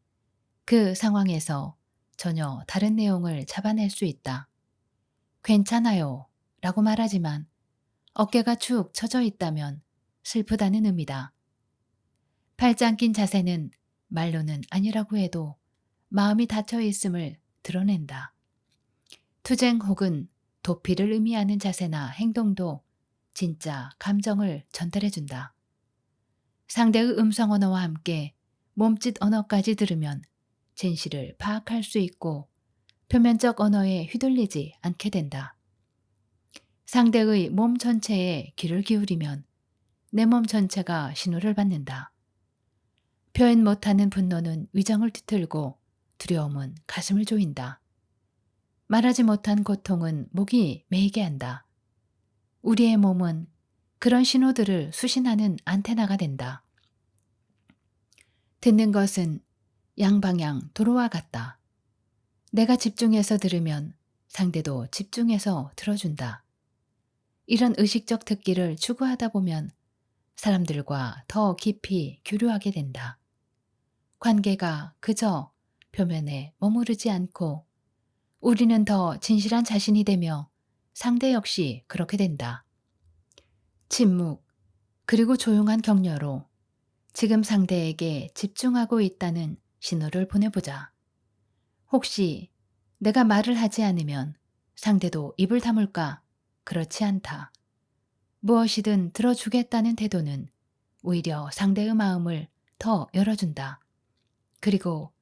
그 상황에서 전혀 다른 내용을 잡아낼 수 있다. 괜찮아요 라고 말하지만 어깨가 축 처져 있다면 슬프다는 의미다. 팔짱 낀 자세는 말로는 아니라고 해도 마음이 닫혀 있음을 드러낸다. 투쟁 혹은 도피를 의미하는 자세나 행동도 진짜 감정을 전달해준다. 상대의 음성 언어와 함께 몸짓 언어까지 들으면 진실을 파악할 수 있고 표면적 언어에 휘둘리지 않게 된다. 상대의 몸 전체에 귀를 기울이면 내 몸 전체가 신호를 받는다. 표현 못하는 분노는 위장을 뒤틀고 두려움은 가슴을 조인다. 말하지 못한 고통은 목이 메이게 한다. 우리의 몸은 그런 신호들을 수신하는 안테나가 된다. 듣는 것은 양방향 도로와 같다. 내가 집중해서 들으면 상대도 집중해서 들어준다. 이런 의식적 듣기를 추구하다 보면 사람들과 더 깊이 교류하게 된다. 관계가 그저 표면에 머무르지 않고 우리는 더 진실한 자신이 되며 상대 역시 그렇게 된다. 침묵, 그리고 조용한 격려로 지금 상대에게 집중하고 있다는 신호를 보내보자. 혹시 내가 말을 하지 않으면 상대도 입을 다물까? 그렇지 않다. 무엇이든 들어주겠다는 태도는 오히려 상대의 마음을 더 열어준다. 그리고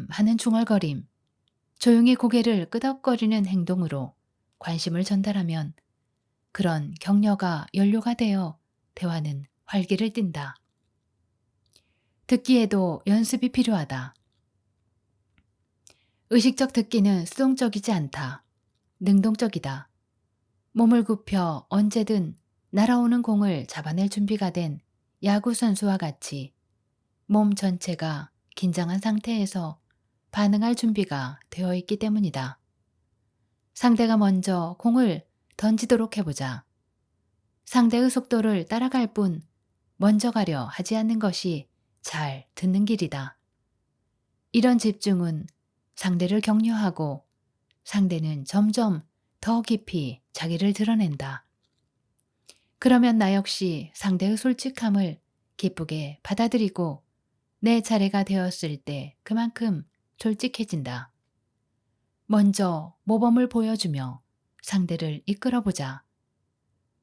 하는 중얼거림, 조용히 고개를 끄덕거리는 행동으로 관심을 전달하면 그런 격려가 연료가 되어 대화는 활기를 띈다. 듣기에도 연습이 필요하다. 의식적 듣기는 수동적이지 않다. 능동적이다. 몸을 굽혀 언제든 날아오는 공을 잡아낼 준비가 된 야구 선수와 같이 몸 전체가 긴장한 상태에서 반응할 준비가 되어 있기 때문이다. 상대가 먼저 공을 던지도록 해보자. 상대의 속도를 따라갈 뿐 먼저 가려 하지 않는 것이 잘 듣는 길이다. 이런 집중은 상대를 격려하고 상대는 점점 더 깊이 자기를 드러낸다. 그러면 나 역시 상대의 솔직함을 기쁘게 받아들이고 내 차례가 되었을 때 그만큼 솔직해진다. 먼저 모범을 보여주며 상대를 이끌어보자.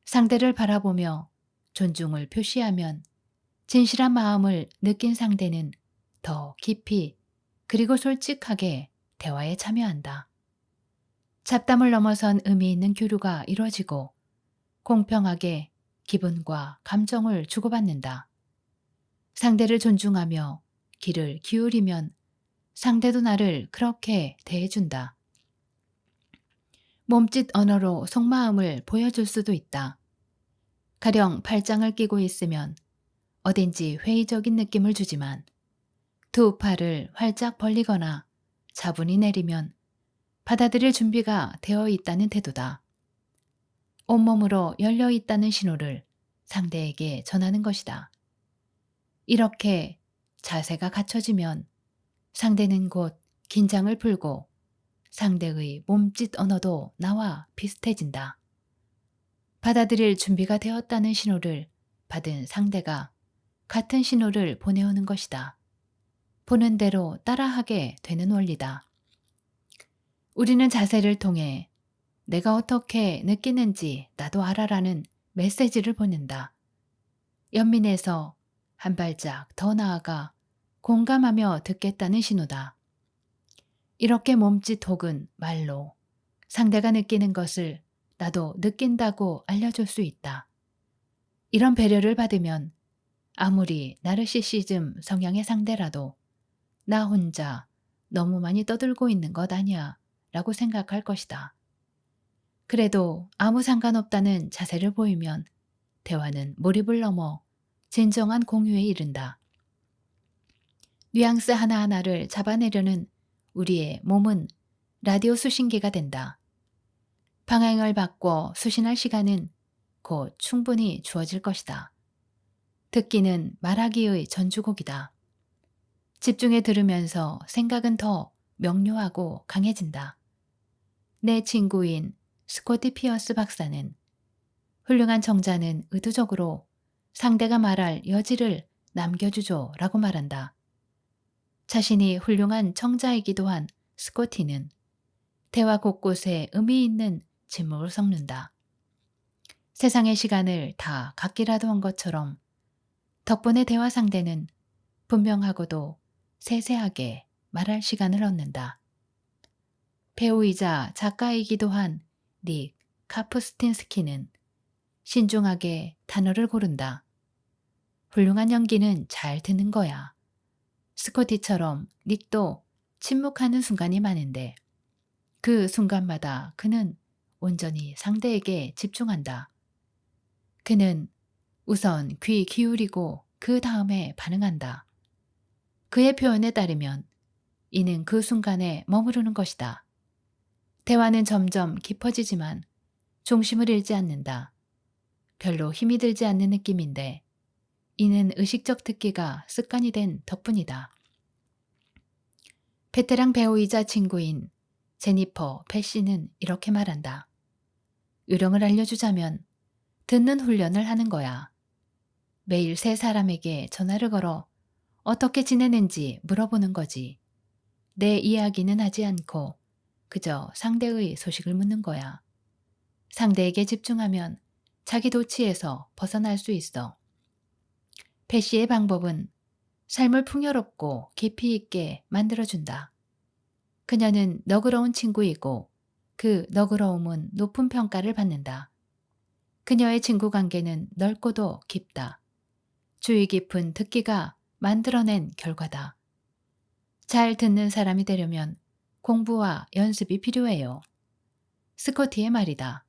상대를 바라보며 존중을 표시하면 진실한 마음을 느낀 상대는 더 깊이 그리고 솔직하게 대화에 참여한다. 잡담을 넘어선 의미 있는 교류가 이루어지고 공평하게 기분과 감정을 주고받는다. 상대를 존중하며 귀를 기울이면 상대도 나를 그렇게 대해준다. 몸짓 언어로 속마음을 보여줄 수도 있다. 가령 팔짱을 끼고 있으면 어딘지 회의적인 느낌을 주지만 두 팔을 활짝 벌리거나 차분히 내리면 받아들일 준비가 되어 있다는 태도다. 온몸으로 열려 있다는 신호를 상대에게 전하는 것이다. 이렇게 자세가 갖춰지면 상대는 곧 긴장을 풀고 상대의 몸짓 언어도 나와 비슷해진다. 받아들일 준비가 되었다는 신호를 받은 상대가 같은 신호를 보내오는 것이다. 보는 대로 따라하게 되는 원리다. 우리는 자세를 통해 내가 어떻게 느끼는지 나도 알아라는 메시지를 보낸다. 연민해서 한 발짝 더 나아가 공감하며 듣겠다는 신호다. 이렇게 몸짓 혹은 말로 상대가 느끼는 것을 나도 느낀다고 알려줄 수 있다. 이런 배려를 받으면 아무리 나르시시즘 성향의 상대라도 나 혼자 너무 많이 떠들고 있는 것 아니야 라고 생각할 것이다. 그래도 아무 상관없다는 자세를 보이면 대화는 몰입을 넘어 진정한 공유에 이른다. 뉘앙스 하나하나를 잡아내려는 우리의 몸은 라디오 수신기가 된다. 방향을 바꿔 수신할 시간은 곧 충분히 주어질 것이다. 듣기는 말하기의 전주곡이다. 집중해 들으면서 생각은 더 명료하고 강해진다. 내 친구인 스코티 피어스 박사는 훌륭한 청자는 의도적으로 상대가 말할 여지를 남겨주죠 라고 말한다. 자신이 훌륭한 청자이기도 한 스코티는 대화 곳곳에 의미 있는 침묵을 섞는다. 세상의 시간을 다 갖기라도 한 것처럼 덕분에 대화 상대는 분명하고도 세세하게 말할 시간을 얻는다. 배우이자 작가이기도 한 닉 카프스틴스키는 신중하게 단어를 고른다. 훌륭한 연기는 잘 듣는 거야. 스코티처럼 닉도 침묵하는 순간이 많은데 그 순간마다 그는 온전히 상대에게 집중한다. 그는 우선 귀 기울이고 그 다음에 반응한다. 그의 표현에 따르면 이는 그 순간에 머무르는 것이다. 대화는 점점 깊어지지만 중심을 잃지 않는다. 별로 힘이 들지 않는 느낌인데 이는 의식적 듣기가 습관이 된 덕분이다. 베테랑 배우이자 친구인 제니퍼 패시는 이렇게 말한다. 요령을 알려주자면 듣는 훈련을 하는 거야. 매일 세 사람에게 전화를 걸어 어떻게 지내는지 물어보는 거지. 내 이야기는 하지 않고 그저 상대의 소식을 묻는 거야. 상대에게 집중하면 자기 도취에서 벗어날 수 있어. 패시의 방법은 삶을 풍요롭고 깊이 있게 만들어준다. 그녀는 너그러운 친구이고 그 너그러움은 높은 평가를 받는다. 그녀의 친구 관계는 넓고도 깊다. 주의 깊은 듣기가 만들어낸 결과다. 잘 듣는 사람이 되려면 공부와 연습이 필요해요. 스코티의 말이다.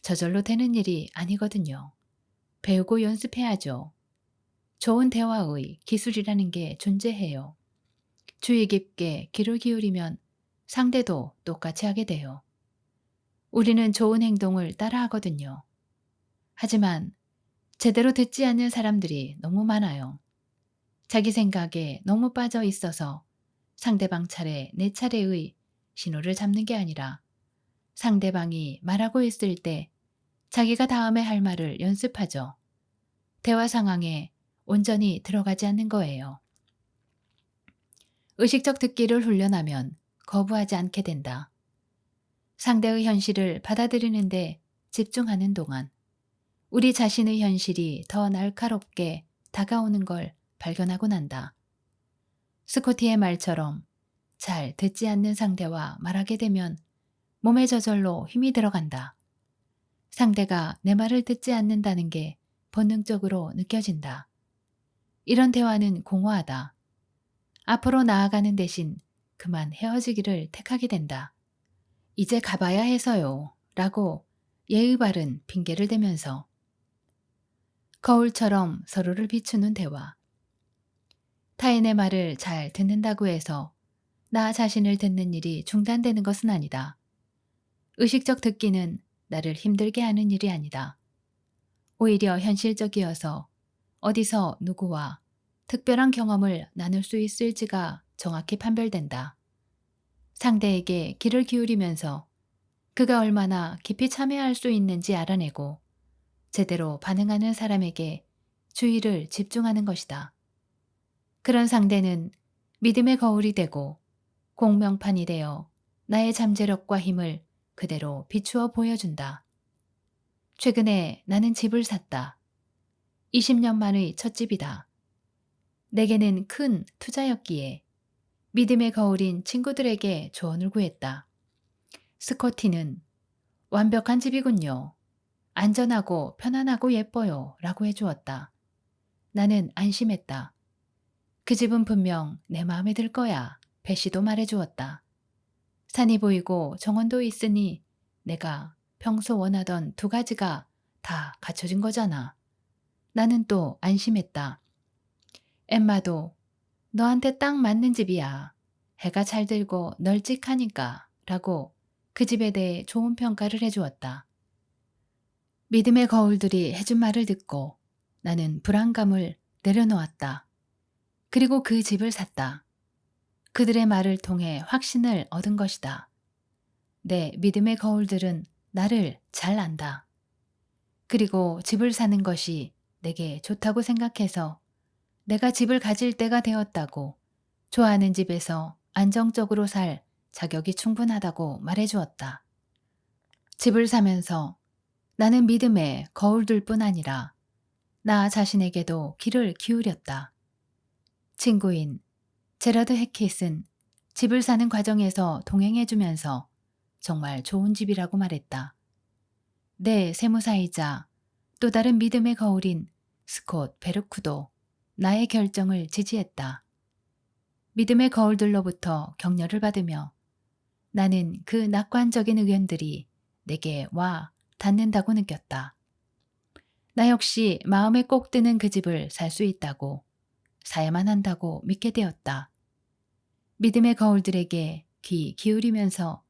저절로 되는 일이 아니거든요. 배우고 연습해야죠. 좋은 대화의 기술이라는 게 존재해요. 주의 깊게 귀를 기울이면 상대도 똑같이 하게 돼요. 우리는 좋은 행동을 따라하거든요. 하지만 제대로 듣지 않는 사람들이 너무 많아요. 자기 생각에 너무 빠져 있어서 상대방 차례, 내 차례의 신호를 잡는 게 아니라 상대방이 말하고 있을 때 자기가 다음에 할 말을 연습하죠. 대화 상황에 온전히 들어가지 않는 거예요. 의식적 듣기를 훈련하면 거부하지 않게 된다. 상대의 현실을 받아들이는데 집중하는 동안 우리 자신의 현실이 더 날카롭게 다가오는 걸 발견하고 난다. 스코티의 말처럼 잘 듣지 않는 상대와 말하게 되면 몸에 저절로 힘이 들어간다. 상대가 내 말을 듣지 않는다는 게 본능적으로 느껴진다. 이런 대화는 공허하다. 앞으로 나아가는 대신 그만 헤어지기를 택하게 된다. 이제 가봐야 해서요. 라고 예의 바른 핑계를 대면서 거울처럼 서로를 비추는 대화. 타인의 말을 잘 듣는다고 해서 나 자신을 듣는 일이 중단되는 것은 아니다. 의식적 듣기는 나를 힘들게 하는 일이 아니다. 오히려 현실적이어서 어디서 누구와 특별한 경험을 나눌 수 있을지가 정확히 판별된다. 상대에게 귀를 기울이면서 그가 얼마나 깊이 참여할 수 있는지 알아내고 제대로 반응하는 사람에게 주의를 집중하는 것이다. 그런 상대는 믿음의 거울이 되고 공명판이 되어 나의 잠재력과 힘을 그대로 비추어 보여준다. 최근에 나는 집을 샀다. 20년 만의 첫 집이다. 내게는 큰 투자였기에 믿음의 거울인 친구들에게 조언을 구했다. 스코티는 완벽한 집이군요. 안전하고 편안하고 예뻐요. 라고 해주었다. 나는 안심했다. 그 집은 분명 내 마음에 들 거야. 배씨도 말해주었다. 산이 보이고 정원도 있으니 내가 평소 원하던 두 가지가 다 갖춰진 거잖아. 나는 또 안심했다. 엠마도 너한테 딱 맞는 집이야. 해가 잘 들고 널찍하니까 라고 그 집에 대해 좋은 평가를 해주었다. 믿음의 거울들이 해준 말을 듣고 나는 불안감을 내려놓았다. 그리고 그 집을 샀다. 그들의 말을 통해 확신을 얻은 것이다. 내 믿음의 거울들은 나를 잘 안다. 그리고 집을 사는 것이 내게 좋다고 생각해서 내가 집을 가질 때가 되었다고, 좋아하는 집에서 안정적으로 살 자격이 충분하다고 말해주었다. 집을 사면서 나는 믿음의 거울들 뿐 아니라 나 자신에게도 귀를 기울였다. 친구인 제라드 해킷은 집을 사는 과정에서 동행해주면서 정말 좋은 집이라고 말했다. 내 세무사이자 또 다른 믿음의 거울인 스콧 베르쿠도 나의 결정을 지지했다. 믿음의 거울들로부터 격려를 받으며 나는 그 낙관적인 의견들이 내게 와 닿는다고 느꼈다. 나 역시 마음에 꼭 드는 그 집을 살 수 있다고, 사야만 한다고 믿게 되었다. 믿음의 거울들에게 귀 기울이면서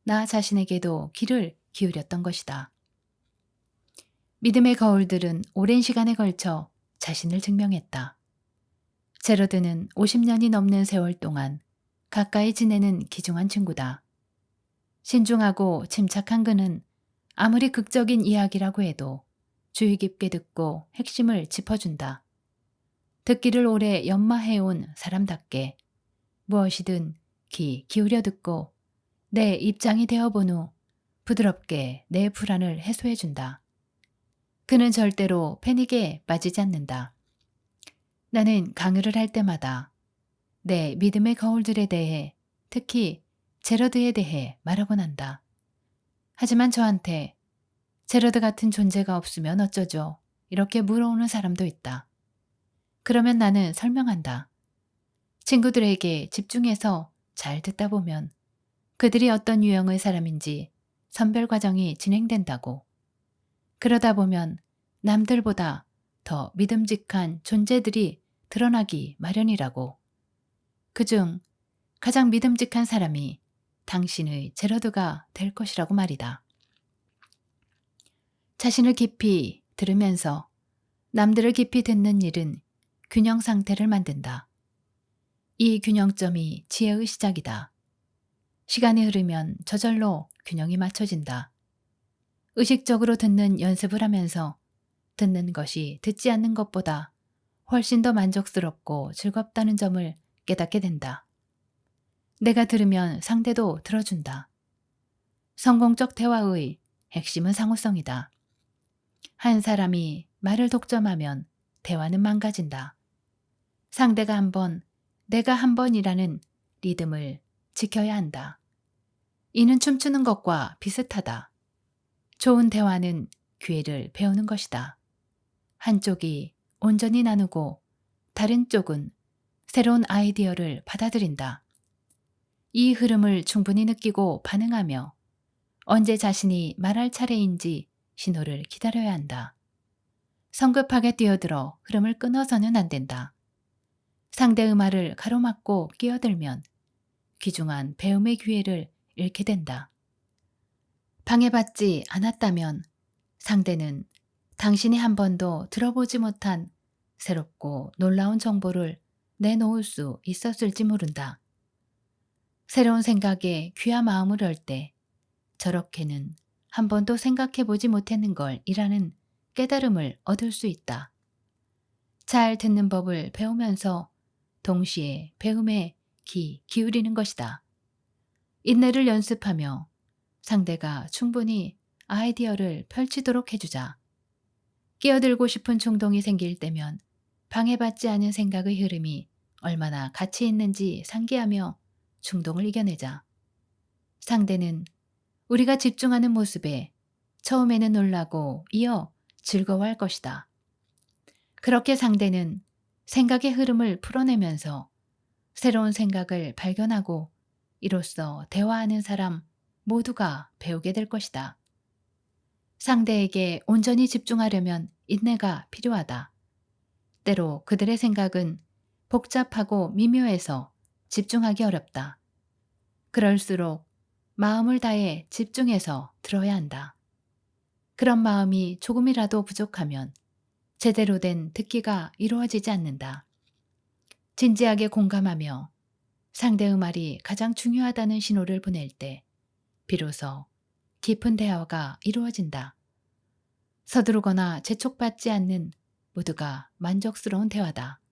나 자신에게도 귀를 기울였던 것이다. 믿음의 거울들은 오랜 시간에 걸쳐 자신을 증명했다. 제러드는 50년이 넘는 세월 동안 가까이 지내는 귀중한 친구다. 신중하고 침착한 그는 아무리 극적인 이야기라고 해도 주의 깊게 듣고 핵심을 짚어준다. 듣기를 오래 연마해온 사람답게 무엇이든 귀 기울여 듣고 내 입장이 되어본 후 부드럽게 내 불안을 해소해준다. 그는 절대로 패닉에 빠지지 않는다. 나는 강의를 할 때마다 내 믿음의 거울들에 대해, 특히 제러드에 대해 말하곤 한다. 하지만 저한테 제러드 같은 존재가 없으면 어쩌죠? 이렇게 물어오는 사람도 있다. 그러면 나는 설명한다. 친구들에게 집중해서 잘 듣다 보면 그들이 어떤 유형의 사람인지 선별 과정이 진행된다고. 그러다 보면 남들보다 더 믿음직한 존재들이 드러나기 마련이라고. 그중 가장 믿음직한 사람이 당신의 제러드가 될 것이라고 말이다. 자신을 깊이 들으면서 남들을 깊이 듣는 일은 균형 상태를 만든다. 이 균형점이 지혜의 시작이다. 시간이 흐르면 저절로 균형이 맞춰진다. 의식적으로 듣는 연습을 하면서 듣는 것이 듣지 않는 것보다 훨씬 더 만족스럽고 즐겁다는 점을 깨닫게 된다. 내가 들으면 상대도 들어준다. 성공적 대화의 핵심은 상호성이다. 한 사람이 말을 독점하면 대화는 망가진다. 상대가 한 번, 내가 한 번이라는 리듬을 지켜야 한다. 이는 춤추는 것과 비슷하다. 좋은 대화는 기회를 배우는 것이다. 한쪽이 온전히 나누고 다른 쪽은 새로운 아이디어를 받아들인다. 이 흐름을 충분히 느끼고 반응하며 언제 자신이 말할 차례인지 신호를 기다려야 한다. 성급하게 뛰어들어 흐름을 끊어서는 안 된다. 상대의 말을 가로막고 끼어들면 귀중한 배움의 기회를 잃게 된다. 방해받지 않았다면 상대는 당신이 한 번도 들어보지 못한 새롭고 놀라운 정보를 내놓을 수 있었을지 모른다. 새로운 생각에 귀한 마음을 열 때 저렇게는 한 번도 생각해 보지 못했는 걸 이라는 깨달음을 얻을 수 있다. 잘 듣는 법을 배우면서 동시에 배움에 귀 기울이는 것이다. 인내를 연습하며 상대가 충분히 아이디어를 펼치도록 해주자. 끼어들고 싶은衝동이 생길 때면 방해받지 않은 생각의 흐름이 얼마나 가치 있는지 상기하며 충동을 이겨내자. 상대는 우리가 집중하는 모습에 처음에는 놀라고 이어 즐거워할 것이다. 그렇게 상대는 생각의 흐름을 풀어내면서 새로운 생각을 발견하고 이로써 대화하는 사람 모두가 배우게 될 것이다. 상대에게 온전히 집중하려면 인내가 필요하다. 때로 그들의 생각은 복잡하고 미묘해서 집중하기 어렵다. 그럴수록 마음을 다해 집중해서 들어야 한다. 그런 마음이 조금이라도 부족하면 제대로 된 듣기가 이루어지지 않는다. 진지하게 공감하며 상대의 말이 가장 중요하다는 신호를 보낼 때 비로소 깊은 대화가 이루어진다. 서두르거나 재촉받지 않는 모두가 만족스러운 대화다.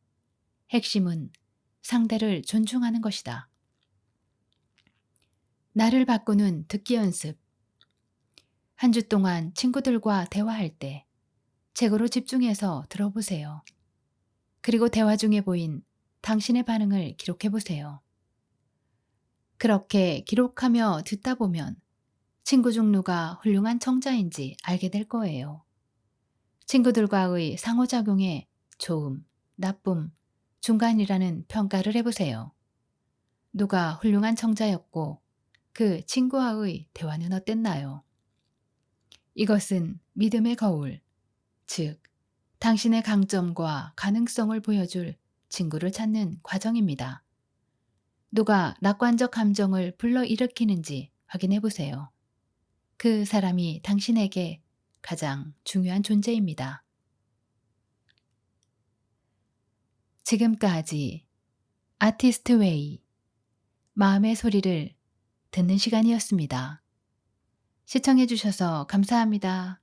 핵심은 상대를 존중하는 것이다. 나를 바꾸는 듣기 연습. 한 주 동안 친구들과 대화할 때 책으로 집중해서 들어보세요. 그리고 대화 중에 보인 당신의 반응을 기록해 보세요. 그렇게 기록하며 듣다 보면 친구 중 누가 훌륭한 청자인지 알게 될 거예요. 친구들과의 상호작용에 좋음, 나쁨, 중간이라는 평가를 해보세요. 누가 훌륭한 청자였고 그 친구와의 대화는 어땠나요? 이것은 믿음의 거울, 즉, 당신의 강점과 가능성을 보여줄 친구를 찾는 과정입니다. 누가 낙관적 감정을 불러일으키는지 확인해 보세요. 그 사람이 당신에게 가장 중요한 존재입니다. 지금까지 아티스트 웨이, 마음의 소리를 듣는 시간이었습니다. 시청해 주셔서 감사합니다.